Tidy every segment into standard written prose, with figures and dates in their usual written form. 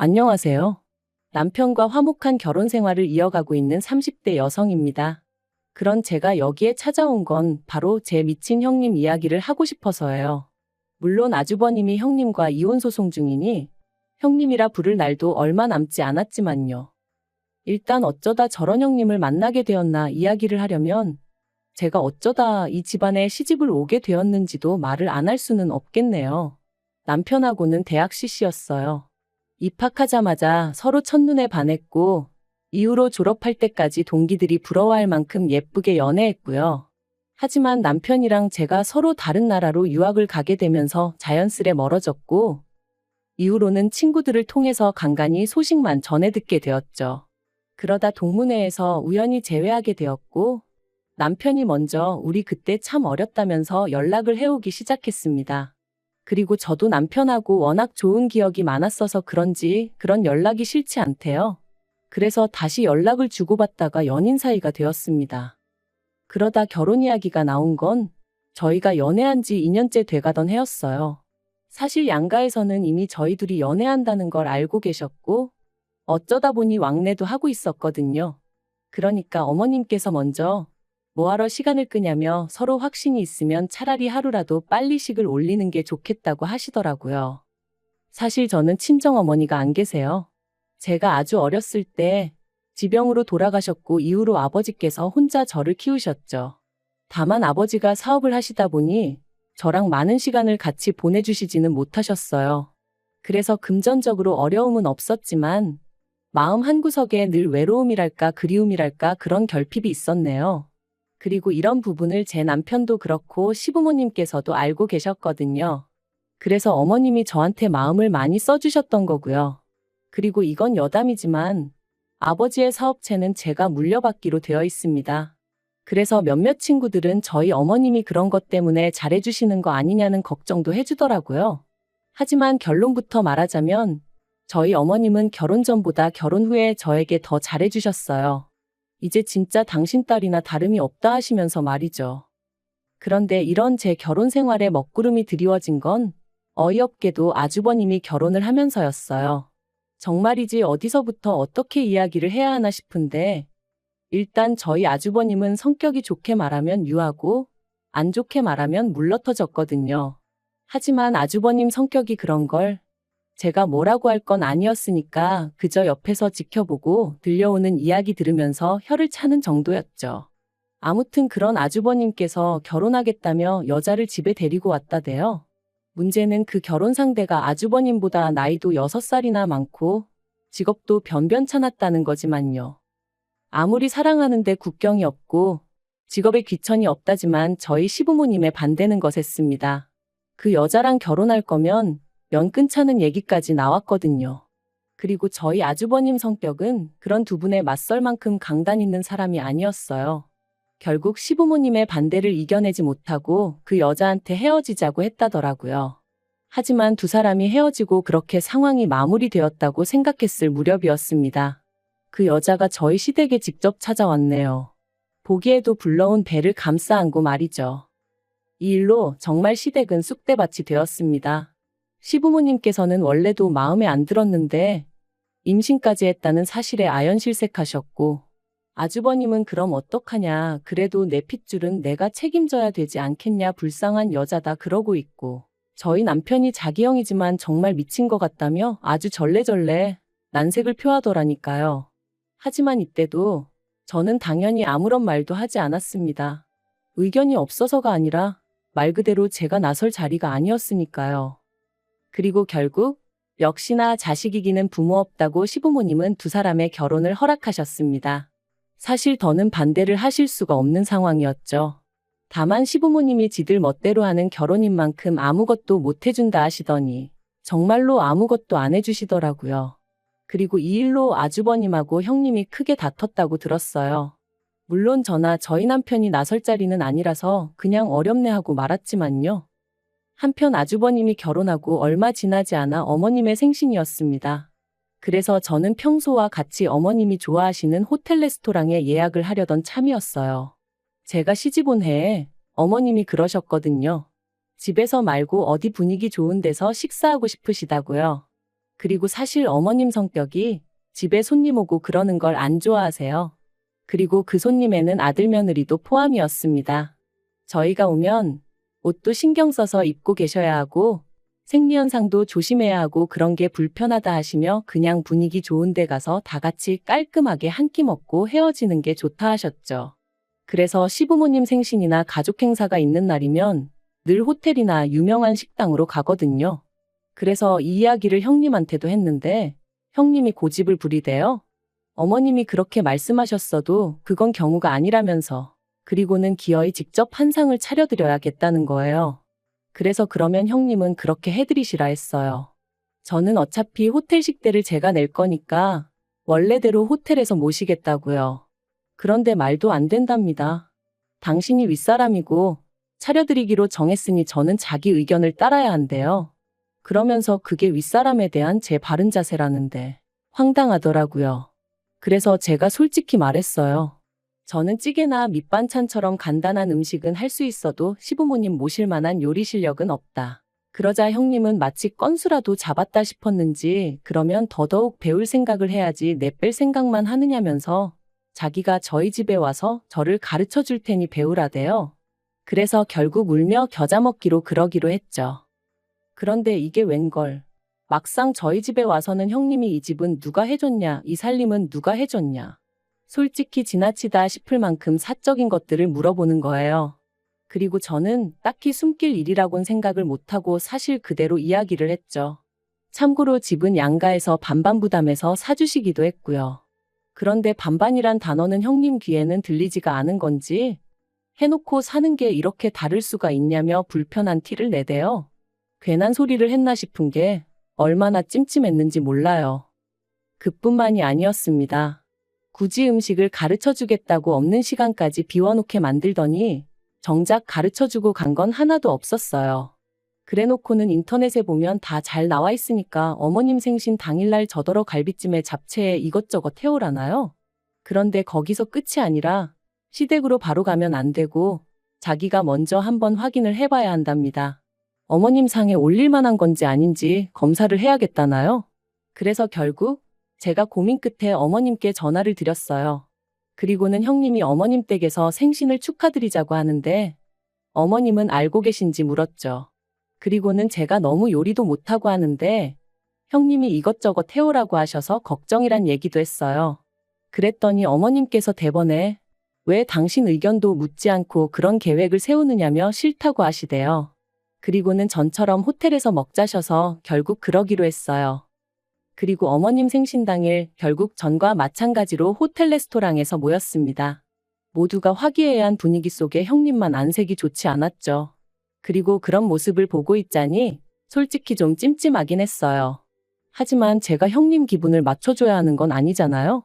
안녕하세요. 남편과 화목한 결혼 생활을 이어가고 있는 30대 여성입니다. 그런 제가 여기에 찾아온 건 바로 제 미친 형님 이야기를 하고 싶어서예요. 물론 아주버님이 형님과 이혼 소송 중이니 형님이라 부를 날도 얼마 남지 않았지만요. 일단 어쩌다 저런 형님을 만나게 되었나 이야기를 하려면 제가 어쩌다 이 집안에 시집을 오게 되었는지도 말을 안 할 수는 없겠네요. 남편하고는 대학 CC였어요. 입학하자마자 서로 첫눈에 반했고 이후로 졸업할 때까지 동기들이 부러워할 만큼 예쁘게 연애했고요. 하지만 남편이랑 제가 서로 다른 나라로 유학을 가게 되면서 자연스레 멀어졌고 이후로는 친구들을 통해서 간간히 소식만 전해 듣게 되었죠. 그러다 동문회에서 우연히 재회하게 되었고 남편이 먼저 우리 그때 참 어렸다면서 연락을 해오기 시작했습니다. 그리고 저도 남편하고 워낙 좋은 기억이 많았어서 그런지 그런 연락이 싫지 않대요. 그래서 다시 연락을 주고받다가 연인 사이가 되었습니다. 그러다 결혼 이야기가 나온 건 저희가 연애한 지 2년째 돼가던 해였어요. 사실 양가에서는 이미 저희 둘이 연애한다는 걸 알고 계셨고 어쩌다 보니 왕래도 하고 있었거든요. 그러니까 어머님께서 먼저 뭐하러 시간을 끄냐며 서로 확신이 있으면 차라리 하루라도 빨리 식을 올리는 게 좋겠다고 하시더라고요. 사실 저는 친정어머니가 안 계세요. 제가 아주 어렸을 때 지병으로 돌아가셨고 이후로 아버지께서 혼자 저를 키우셨죠. 다만 아버지가 사업을 하시다 보니 저랑 많은 시간을 같이 보내주시지는 못하셨어요. 그래서 금전적으로 어려움은 없었지만 마음 한구석에 늘 외로움이랄까 그리움이랄까 그런 결핍이 있었네요. 그리고 이런 부분을 제 남편도 그렇고 시부모님께서도 알고 계셨거든요. 그래서 어머님이 저한테 마음을 많이 써주셨던 거고요. 그리고 이건 여담이지만 아버지의 사업체는 제가 물려받기로 되어 있습니다. 그래서 몇몇 친구들은 저희 어머님이 그런 것 때문에 잘해주시는 거 아니냐는 걱정도 해주더라고요. 하지만 결론부터 말하자면 저희 어머님은 결혼 전보다 결혼 후에 저에게 더 잘해주셨어요. 이제 진짜 당신 딸이나 다름이 없다 하시면서 말이죠. 그런데 이런 제 결혼 생활에 먹구름이 드리워진 건 어이없게도 아주버님이 결혼을 하면서였어요. 정말이지 어디서부터 어떻게 이야기를 해야 하나 싶은데 일단 저희 아주버님은 성격이 좋게 말하면 유하고 안 좋게 말하면 물러터졌거든요. 하지만 아주버님 성격이 그런 걸 제가 뭐라고 할 건 아니었으니까 그저 옆에서 지켜보고 들려오는 이야기 들으면서 혀를 차는 정도였죠. 아무튼 그런 아주버님께서 결혼하겠다며 여자를 집에 데리고 왔다대요. 문제는 그 결혼 상대가 아주버님보다 나이도 6살이나 많고 직업도 변변찮았다는 거지만요. 아무리 사랑하는데 국경이 없고 직업에 귀천이 없다지만 저희 시부모님의 반대는 거셌습니다. 그 여자랑 결혼할 거면 연 끊자는 얘기까지 나왔거든요. 그리고 저희 아주버님 성격은 그런 두 분에 맞설 만큼 강단 있는 사람이 아니었어요. 결국 시부모님의 반대를 이겨내지 못하고 그 여자한테 헤어지자고 했다더라고요. 하지만 두 사람이 헤어지고 그렇게 상황이 마무리되었다고 생각했을 무렵이었습니다. 그 여자가 저희 시댁에 직접 찾아왔네요. 보기에도 불러온 배를 감싸 안고 말이죠. 이 일로 정말 시댁은 쑥대밭이 되었습니다. 시부모님께서는 원래도 마음에 안 들었는데 임신까지 했다는 사실에 아연실색하셨고 아주버님은 그럼 어떡하냐 그래도 내 핏줄은 내가 책임져야 되지 않겠냐 불쌍한 여자다 그러고 있고 저희 남편이 자기 형이지만 정말 미친 것 같다며 아주 절레절레 난색을 표하더라니까요. 하지만 이때도 저는 당연히 아무런 말도 하지 않았습니다. 의견이 없어서가 아니라 말 그대로 제가 나설 자리가 아니었으니까요. 그리고 결국 역시나 자식 이기는 부모 없다고 시부모님은 두 사람의 결혼을 허락하셨습니다. 사실 더는 반대를 하실 수가 없는 상황이었죠. 다만 시부모님이 지들 멋대로 하는 결혼인 만큼 아무것도 못 해준다 하시더니 정말로 아무것도 안 해주시더라고요. 그리고 이 일로 아주버님하고 형님이 크게 다퉜다고 들었어요. 물론 저나 저희 남편이 나설 자리는 아니라서 그냥 어렵네 하고 말았지만요. 한편 아주버님이 결혼하고 얼마 지나지 않아 어머님의 생신이었습니다. 그래서 저는 평소와 같이 어머님이 좋아하시는 호텔 레스토랑에 예약을 하려던 참이었어요. 제가 시집 온 해에 어머님이 그러셨거든요. 집에서 말고 어디 분위기 좋은 데서 식사하고 싶으시다고요. 그리고 사실 어머님 성격이 집에 손님 오고 그러는 걸 안 좋아하세요. 그리고 그 손님에는 아들 며느리도 포함이었습니다. 저희가 오면 옷도 신경 써서 입고 계셔야 하고 생리현상도 조심해야 하고 그런 게 불편하다 하시며 그냥 분위기 좋은 데 가서 다 같이 깔끔하게 한 끼 먹고 헤어지는 게 좋다 하셨죠. 그래서 시부모님 생신이나 가족 행사가 있는 날이면 늘 호텔이나 유명한 식당으로 가거든요. 그래서 이 이야기를 형님한테도 했는데 형님이 고집을 부리대요. 어머님이 그렇게 말씀하셨어도 그건 경우가 아니라면서 그리고는 기어이 직접 한상을 차려드려야겠다는 거예요. 그래서 그러면 형님은 그렇게 해드리시라 했어요. 저는 어차피 호텔 식대를 제가 낼 거니까 원래대로 호텔에서 모시겠다고요. 그런데 말도 안 된답니다. 당신이 윗사람이고 차려드리기로 정했으니 저는 자기 의견을 따라야 한대요. 그러면서 그게 윗사람에 대한 제 바른 자세라는데 황당하더라고요. 그래서 제가 솔직히 말했어요. 저는 찌개나 밑반찬처럼 간단한 음식은 할 수 있어도 시부모님 모실 만한 요리 실력은 없다. 그러자 형님은 마치 건수라도 잡았다 싶었는지 그러면 더더욱 배울 생각을 해야지 내뺄 생각만 하느냐면서 자기가 저희 집에 와서 저를 가르쳐 줄 테니 배우라대요. 그래서 결국 울며 겨자 먹기로 그러기로 했죠. 그런데 이게 웬걸. 막상 저희 집에 와서는 형님이 이 집은 누가 해줬냐, 이 살림은 누가 해줬냐. 솔직히 지나치다 싶을 만큼 사적인 것들을 물어보는 거예요. 그리고 저는 딱히 숨길 일이라곤 생각을 못하고 사실 그대로 이야기를 했죠. 참고로 집은 양가에서 반반 부담해서 사주시기도 했고요. 그런데 반반이란 단어는 형님 귀에는 들리지가 않은 건지 해놓고 사는 게 이렇게 다를 수가 있냐며 불편한 티를 내대요. 괜한 소리를 했나 싶은 게 얼마나 찜찜했는지 몰라요. 그뿐만이 아니었습니다. 굳이 음식을 가르쳐주겠다고 없는 시간까지 비워놓게 만들더니 정작 가르쳐주고 간 건 하나도 없었어요. 그래놓고는 인터넷에 보면 다 잘 나와 있으니까 어머님 생신 당일날 저더러 갈비찜에 잡채에 이것저것 해오라나요? 그런데 거기서 끝이 아니라 시댁으로 바로 가면 안 되고 자기가 먼저 한번 확인을 해봐야 한답니다. 어머님 상에 올릴 만한 건지 아닌지 검사를 해야겠다나요? 그래서 결국 제가 고민 끝에 어머님께 전화를 드렸어요. 그리고는 형님이 어머님 댁에서 생신을 축하드리자고 하는데 어머님은 알고 계신지 물었죠. 그리고는 제가 너무 요리도 못하고 하는데 형님이 이것저것 해오라고 하셔서 걱정이란 얘기도 했어요. 그랬더니 어머님께서 대번에 왜 당신 의견도 묻지 않고 그런 계획을 세우느냐며 싫다고 하시대요. 그리고는 전처럼 호텔에서 먹자셔서 결국 그러기로 했어요. 그리고 어머님 생신 당일 결국 전과 마찬가지로 호텔 레스토랑에서 모였습니다. 모두가 화기애애한 분위기 속에 형님만 안색이 좋지 않았죠. 그리고 그런 모습을 보고 있자니 솔직히 좀 찜찜하긴 했어요. 하지만 제가 형님 기분을 맞춰줘야 하는 건 아니잖아요.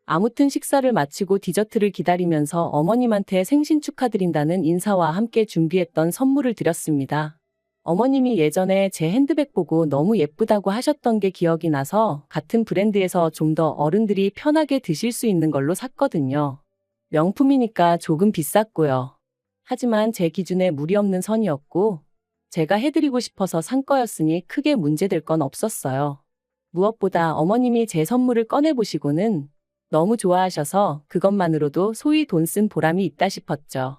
아무튼 식사를 마치고 디저트를 기다리면서 어머님한테 생신 축하드린다는 인사와 함께 준비했던 선물을 드렸습니다. 어머님이 예전에 제 핸드백 보고 너무 예쁘다고 하셨던 게 기억이 나서 같은 브랜드에서 좀 더 어른들이 편하게 드실 수 있는 걸로 샀거든요. 명품이니까 조금 비쌌고요. 하지만 제 기준에 무리 없는 선이었고 제가 해드리고 싶어서 산 거였으니 크게 문제될 건 없었어요. 무엇보다 어머님이 제 선물을 꺼내보시고는 너무 좋아하셔서 그것만으로도 소위 돈 쓴 보람이 있다 싶었죠.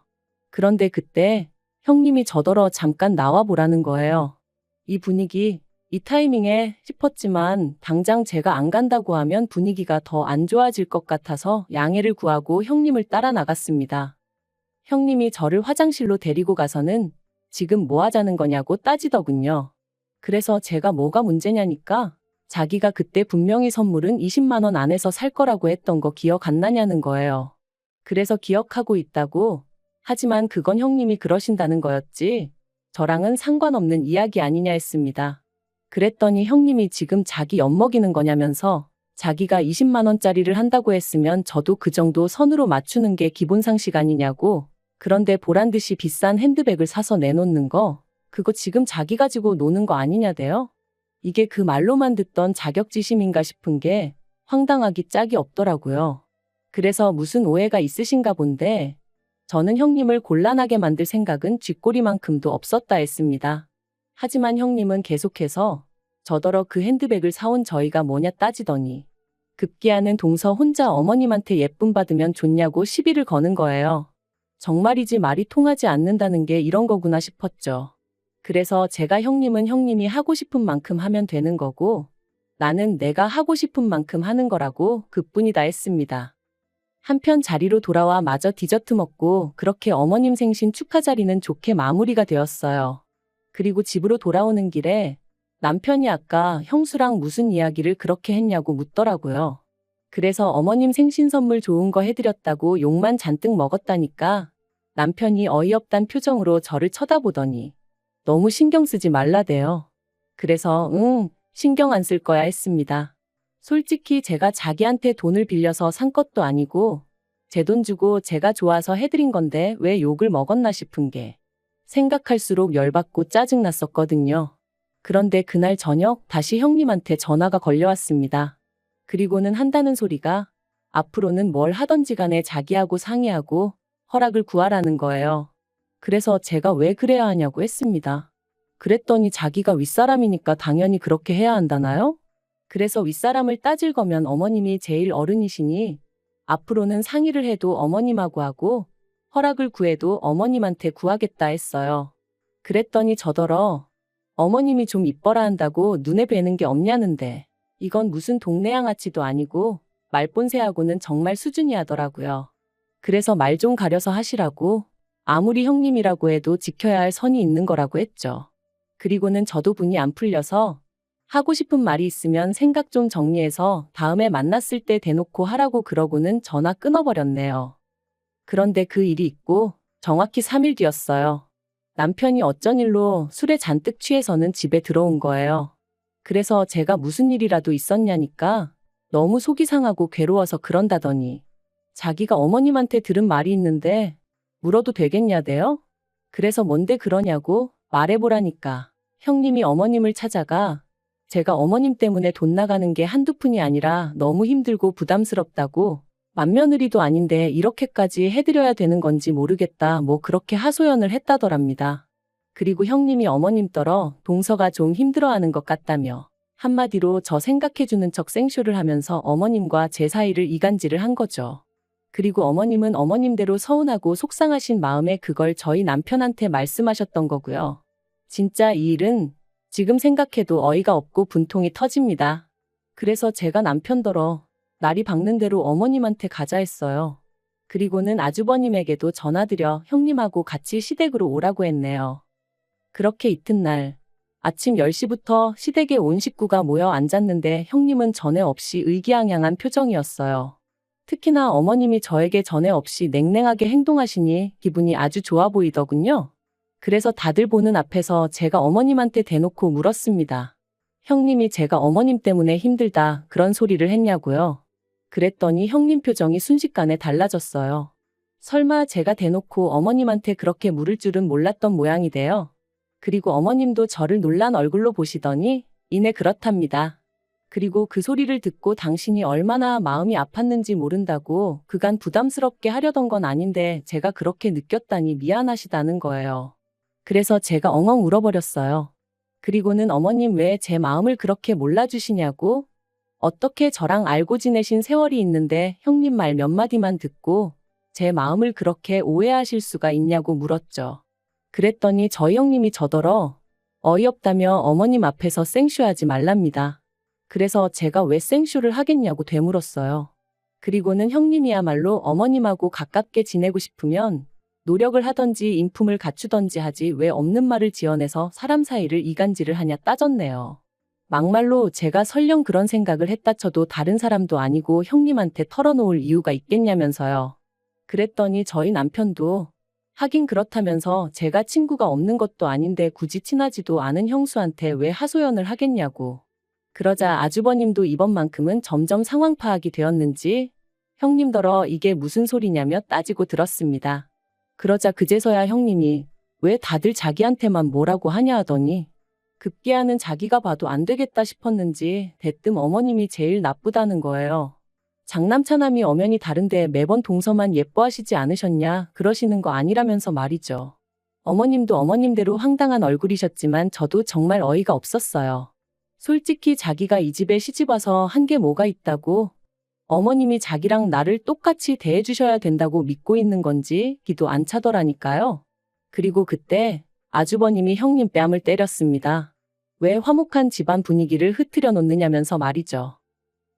그런데 그때 형님이 저더러 잠깐 나와보라는 거예요. 이 분위기, 이 타이밍에 싶었지만 당장 제가 안 간다고 하면 분위기가 더 안 좋아질 것 같아서 양해를 구하고 형님을 따라 나갔습니다. 형님이 저를 화장실로 데리고 가서는 지금 뭐 하자는 거냐고 따지더군요. 그래서 제가 뭐가 문제냐니까 자기가 그때 분명히 선물은 20만 원 안에서 살 거라고 했던 거 기억 안 나냐는 거예요. 그래서 기억하고 있다고. 하지만 그건 형님이 그러신다는 거였지 저랑은 상관없는 이야기 아니냐 했습니다. 그랬더니 형님이 지금 자기 엿먹이는 거냐면서 자기가 20만 원짜리를 한다고 했으면 저도 그 정도 선으로 맞추는 게 기본 상식 아니냐고. 그런데 보란듯이 비싼 핸드백을 사서 내놓는 거 그거 지금 자기 가지고 노는 거 아니냐대요. 이게 그 말로만 듣던 자격지심인가 싶은 게 황당하기 짝이 없더라고요. 그래서 무슨 오해가 있으신가 본데 저는 형님을 곤란하게 만들 생각은 쥐꼬리만큼도 없었다 했습니다. 하지만 형님은 계속해서 저더러 그 핸드백을 사온 저희가 뭐냐 따지더니 급기야는 동서 혼자 어머님한테 예쁨 받으면 좋냐고 시비를 거는 거예요. 정말이지 말이 통하지 않는다는 게 이런 거구나 싶었죠. 그래서 제가 형님은 형님이 하고 싶은 만큼 하면 되는 거고 나는 내가 하고 싶은 만큼 하는 거라고 그뿐이다 했습니다. 한편 자리로 돌아와 마저 디저트 먹고 그렇게 어머님 생신 축하 자리는 좋게 마무리가 되었어요. 그리고 집으로 돌아오는 길에 남편이 아까 형수랑 무슨 이야기를 그렇게 했냐고 묻더라고요. 그래서 어머님 생신 선물 좋은 거 해드렸다고 욕만 잔뜩 먹었다니까 남편이 어이없단 표정으로 저를 쳐다보더니 너무 신경 쓰지 말라대요. 그래서 신경 안 쓸 거야 했습니다. 솔직히 제가 자기한테 돈을 빌려서 산 것도 아니고 제 돈 주고 제가 좋아서 해드린 건데 왜 욕을 먹었나 싶은 게 생각할수록 열받고 짜증났었거든요. 그런데 그날 저녁 다시 형님한테 전화가 걸려왔습니다. 그리고는 한다는 소리가 앞으로는 뭘 하던지 간에 자기하고 상의하고 허락을 구하라는 거예요. 그래서 제가 왜 그래야 하냐고 했습니다. 그랬더니 자기가 윗사람이니까 당연히 그렇게 해야 한다나요? 그래서 윗사람을 따질 거면 어머님이 제일 어른이시니 앞으로는 상의를 해도 어머님하고 하고 허락을 구해도 어머님한테 구하겠다 했어요. 그랬더니 저더러 어머님이 좀 이뻐라 한다고 눈에 뵈는 게 없냐는데 이건 무슨 동네 양아치도 아니고 말본새하고는 정말 수준이 하더라고요. 그래서 말 좀 가려서 하시라고 아무리 형님이라고 해도 지켜야 할 선이 있는 거라고 했죠. 그리고는 저도 분이 안 풀려서 하고 싶은 말이 있으면 생각 좀 정리해서 다음에 만났을 때 대놓고 하라고 그러고는 전화 끊어버렸네요. 그런데 그 일이 있고 정확히 3일 뒤였어요. 남편이 어쩐 일로 술에 잔뜩 취해서는 집에 들어온 거예요. 그래서 제가 무슨 일이라도 있었냐니까 너무 속이 상하고 괴로워서 그런다더니 자기가 어머님한테 들은 말이 있는데 물어도 되겠냐대요? 그래서 뭔데 그러냐고 말해보라니까 형님이 어머님을 찾아가 제가 어머님 때문에 돈 나가는 게 한두 푼이 아니라 너무 힘들고 부담스럽다고 맏며느리도 아닌데 이렇게까지 해드려야 되는 건지 모르겠다 뭐 그렇게 하소연을 했다더랍니다. 그리고 형님이 어머님더러 동서가 좀 힘들어하는 것 같다며 한마디로 저 생각해주는 척 생쇼를 하면서 어머님과 제 사이를 이간질을 한 거죠. 그리고 어머님은 어머님대로 서운하고 속상하신 마음에 그걸 저희 남편한테 말씀하셨던 거고요. 진짜 이 일은 지금 생각해도 어이가 없고 분통이 터집니다. 그래서 제가 남편더러 날이 밝는 대로 어머님한테 가자 했어요. 그리고는 아주버님에게도 전화드려 형님하고 같이 시댁으로 오라고 했네요. 그렇게 이튿날 아침 10시부터 시댁에 온 식구가 모여 앉았는데 형님은 전에 없이 의기양양한 표정이었어요. 특히나 어머님이 저에게 전에 없이 냉랭하게 행동하시니 기분이 아주 좋아 보이더군요. 그래서 다들 보는 앞에서 제가 어머님한테 대놓고 물었습니다. 형님이 제가 어머님 때문에 힘들다 그런 소리를 했냐고요. 그랬더니 형님 표정이 순식간에 달라졌어요. 설마 제가 대놓고 어머님한테 그렇게 물을 줄은 몰랐던 모양이대요. 그리고 어머님도 저를 놀란 얼굴로 보시더니 이내 그렇답니다. 그리고 그 소리를 듣고 당신이 얼마나 마음이 아팠는지 모른다고 그간 부담스럽게 하려던 건 아닌데 제가 그렇게 느꼈다니 미안하시다는 거예요. 그래서 제가 엉엉 울어버렸어요. 그리고는 어머님 왜 제 마음을 그렇게 몰라주시냐고 어떻게 저랑 알고 지내신 세월이 있는데 형님 말 몇 마디만 듣고 제 마음을 그렇게 오해하실 수가 있냐고 물었죠. 그랬더니 저희 형님이 저더러 어이없다며 어머님 앞에서 생쇼하지 말랍니다. 그래서 제가 왜 생쇼를 하겠냐고 되물었어요. 그리고는 형님이야말로 어머님하고 가깝게 지내고 싶으면 노력을 하던지 인품을 갖추던지 하지 왜 없는 말을 지어내서 사람 사이를 이간질을 하냐 따졌네요. 막말로 제가 설령 그런 생각을 했다 쳐도 다른 사람도 아니고 형님한테 털어놓을 이유가 있겠냐면서요. 그랬더니 저희 남편도 하긴 그렇다면서 제가 친구가 없는 것도 아닌데 굳이 친하지도 않은 형수한테 왜 하소연을 하겠냐고. 그러자 아주버님도 이번만큼은 점점 상황 파악이 되었는지 형님더러 이게 무슨 소리냐며 따지고 들었습니다. 그러자 그제서야 형님이 왜 다들 자기한테만 뭐라고 하냐 하더니 급기야는 자기가 봐도 안 되겠다 싶었는지 대뜸 어머님이 제일 나쁘다는 거예요. 장남차남이 엄연히 다른데 매번 동서만 예뻐하시지 않으셨냐 그러시는 거 아니라면서 말이죠. 어머님도 어머님대로 황당한 얼굴이셨지만 저도 정말 어이가 없었어요. 솔직히 자기가 이 집에 시집와서 한 게 뭐가 있다고? 어머님이 자기랑 나를 똑같이 대해주셔야 된다고 믿고 있는 건지 기도 안 차더라니까요. 그리고 그때 아주버님이 형님 뺨을 때렸습니다. 왜 화목한 집안 분위기를 흐트려 놓느냐면서 말이죠.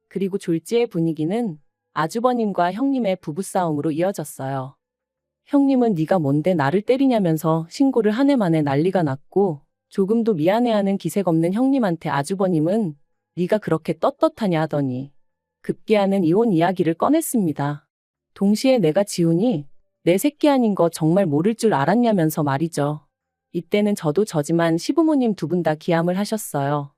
그리고 졸지의 분위기는 아주버님과 형님의 부부싸움으로 이어졌어요. 형님은 네가 뭔데 나를 때리냐면서 신고를 한 해 만에 난리가 났고, 조금도 미안해하는 기색 없는 형님한테 아주버님은 네가 그렇게 떳떳하냐 하더니 급기야는 이혼 이야기를 꺼냈습니다. 동시에 내가 지훈이 내 새끼 아닌 거 정말 모를 줄 알았냐면서 말이죠. 이때는 저도 저지만 시부모님 두 분 다 기함을 하셨어요.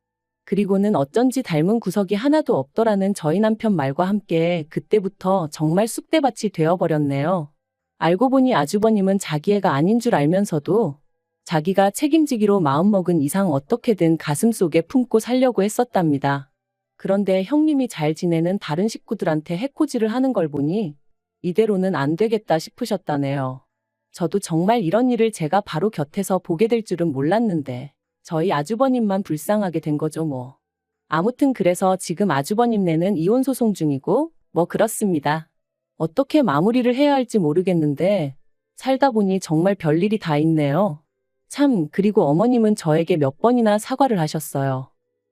그리고는 어쩐지 닮은 구석이 하나도 없더라는 저희 남편 말과 함께 그때부터 정말 쑥대밭이 되어버렸네요. 알고 보니 아주버님은 자기 애가 아닌 줄 알면서도 자기가 책임지기로 마음먹은 이상 어떻게든 가슴속에 품고 살려고 했었답니다. 그런데 형님이 잘 지내는 다른 식구들한테 해코지를 하는 걸 보니 이대로는 안 되겠다 싶으셨다네요. 저도 정말 이런 일을 제가 바로 곁에서 보게 될 줄은 몰랐는데 저희 아주버님만 불쌍하게 된 거죠 뭐. 아무튼 그래서 지금 아주버님네는 이혼 소송 중이고 뭐 그렇습니다. 어떻게 마무리를 해야 할지 모르겠는데 살다 보니 정말 별일이 다 있네요. 참, 그리고 어머님은 저에게 몇 번이나 사과를 하셨어요.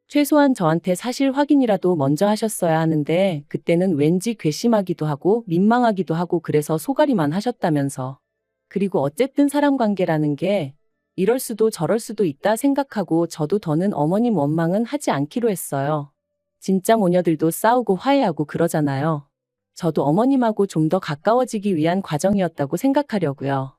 최소한 저한테 사실 확인이라도 먼저 하셨어야 하는데 그때는 왠지 괘씸하기도 하고 민망하기도 하고 그래서 소가리만 하셨다면서. 그리고 어쨌든 사람 관계라는 게 이럴 수도 저럴 수도 있다 생각하고 저도 더는 어머님 원망은 하지 않기로 했어요. 진짜 모녀들도 싸우고 화해하고 그러잖아요. 저도 어머님하고 좀 더 가까워지기 위한 과정이었다고 생각하려고요.